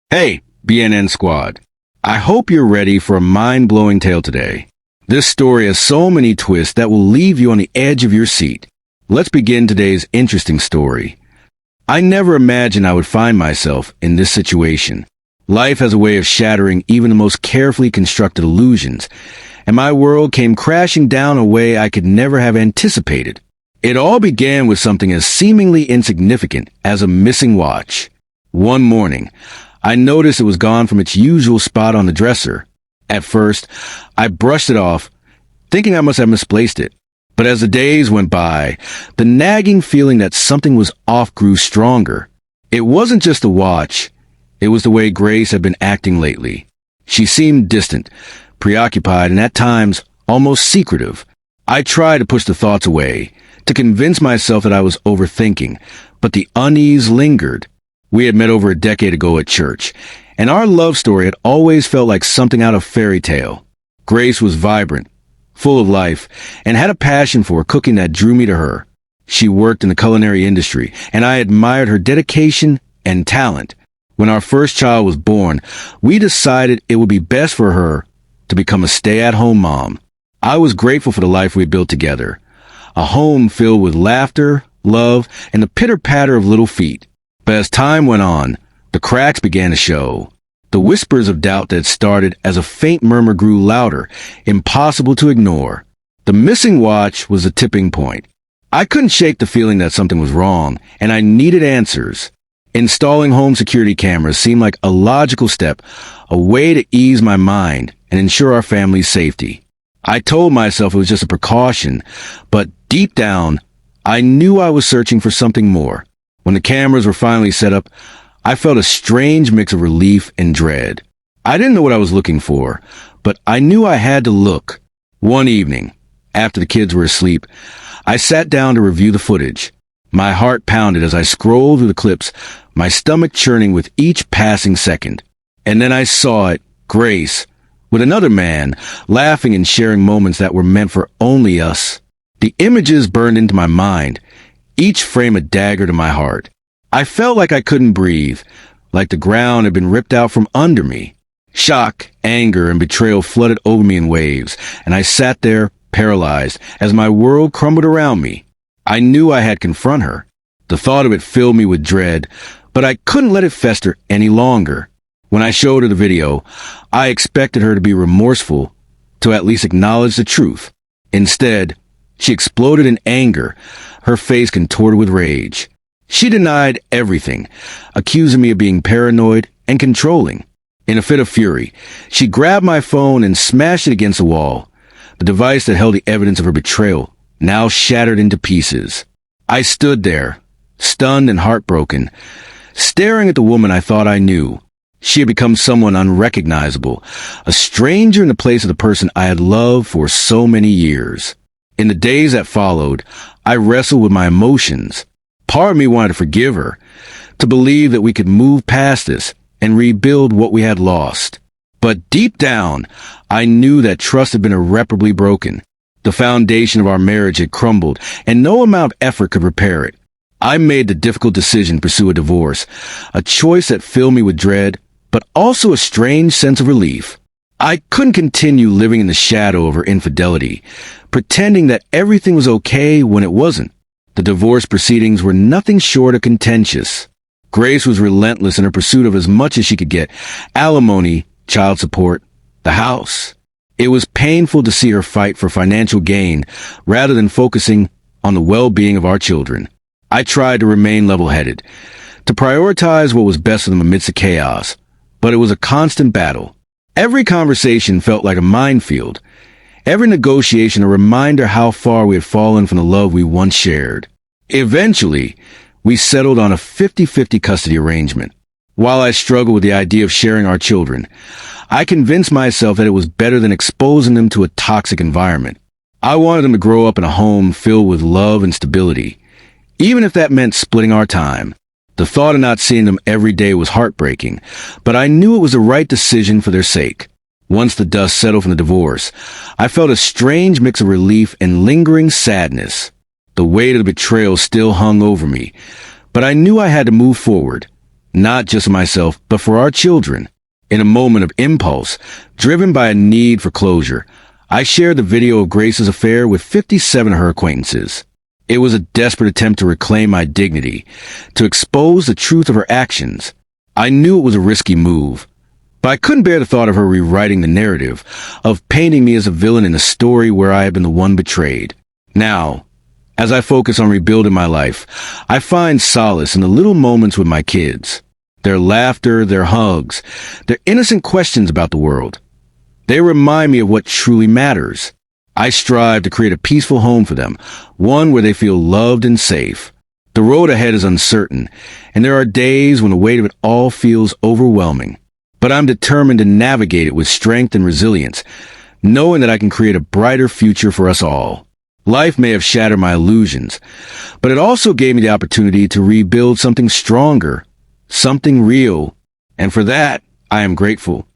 Hey, BNN Squad. I hope you're ready for a mind-blowing tale today. This story has so many twists that will leave you on the edge of your seat. Let's begin today's interesting story. I never imagined I would find myself in this situation. Life has a way of shattering even the most carefully constructed illusions, and my world came crashing down a way I could never have anticipated. It all began with something as seemingly insignificant as a missing watch. One morning, I noticed it was gone from its usual spot on the dresser. At first, I brushed it off, thinking I must have misplaced it. But as the days went by, the nagging feeling that something was off grew stronger. It wasn't just the watch. It was the way Grace had been acting lately. She seemed distant, preoccupied, and at times almost secretive. I tried to push the thoughts away, to convince myself that I was overthinking, but the unease lingered. We had met over a decade ago at church, and our love story had always felt like something out of fairy tale. Grace was vibrant, full of life, and had a passion for cooking that drew me to her. She worked in the culinary industry, and I admired her dedication and talent. When our first child was born, we decided it would be best for her to become a stay-at-home mom. I was grateful for the life we had built together, a home filled with laughter, love, and the pitter-patter of little feet. But as time went on, the cracks began to show. The whispers of doubt that started as a faint murmur grew louder, impossible to ignore. The missing watch was a tipping point. I couldn't shake the feeling that something was wrong, and I needed answers. Installing home security cameras seemed like a logical step, a way to ease my mind and ensure our family's safety. I told myself it was just a precaution, but deep down, I knew I was searching for something more. When the cameras were finally set up, I felt a strange mix of relief and dread. I didn't know what I was looking for, but I knew I had to look. One evening, after the kids were asleep, I sat down to review the footage. My heart pounded as I scrolled through the clips, my stomach churning with each passing second. And then I saw it, Grace, with another man, laughing and sharing moments that were meant for only us. The images burned into my mind, each frame a dagger to my heart. I felt like I couldn't breathe, like the ground had been ripped out from under me. Shock, anger, and betrayal flooded over me in waves, and I sat there, paralyzed, as my world crumbled around me. I knew I had to confront her. The thought of it filled me with dread, but I couldn't let it fester any longer. When I showed her the video, I expected her to be remorseful, to at least acknowledge the truth. Instead, she exploded in anger, her face contorted with rage. She denied everything, accusing me of being paranoid and controlling. In a fit of fury, she grabbed my phone and smashed it against the wall, the device that held the evidence of her betrayal, now shattered into pieces. I stood there, stunned and heartbroken, staring at the woman I thought I knew. She had become someone unrecognizable, a stranger in the place of the person I had loved for so many years. In the days that followed, I wrestled with my emotions. Part of me wanted to forgive her, to believe that we could move past this and rebuild what we had lost. But deep down, I knew that trust had been irreparably broken. The foundation of our marriage had crumbled, and no amount of effort could repair it. I made the difficult decision to pursue a divorce, a choice that filled me with dread, but also a strange sense of relief. I couldn't continue living in the shadow of her infidelity, pretending that everything was okay when it wasn't. The divorce proceedings were nothing short of contentious. Grace was relentless in her pursuit of as much as she could get: alimony, child support, the house. It was painful to see her fight for financial gain rather than focusing on the well-being of our children. I tried to remain level-headed, to prioritize what was best for them amidst the chaos, but it was a constant battle. Every conversation felt like a minefield. Every negotiation a reminder how far we had fallen from the love we once shared. Eventually, we settled on a 50-50 custody arrangement. While I struggled with the idea of sharing our children, I convinced myself that it was better than exposing them to a toxic environment. I wanted them to grow up in a home filled with love and stability, even if that meant splitting our time. The thought of not seeing them every day was heartbreaking, but I knew it was the right decision for their sake. Once the dust settled from the divorce, I felt a strange mix of relief and lingering sadness. The weight of the betrayal still hung over me, but I knew I had to move forward. not just for myself, but for our children. In a moment of impulse, driven by a need for closure, I shared the video of Grace's affair with 57 of her acquaintances. It was a desperate attempt to reclaim my dignity, to expose the truth of her actions. I knew it was a risky move, but I couldn't bear the thought of her rewriting the narrative, of painting me as a villain in a story where I had been the one betrayed. Now, as I focus on rebuilding my life, I find solace in the little moments with my kids. Their laughter, their hugs, their innocent questions about the world. They remind me of what truly matters. I strive to create a peaceful home for them, one where they feel loved and safe. The road ahead is uncertain, and there are days when the weight of it all feels overwhelming. But I'm determined to navigate it with strength and resilience, knowing that I can create a brighter future for us all. Life may have shattered my illusions, but it also gave me the opportunity to rebuild something stronger, something real, and for that, I am grateful.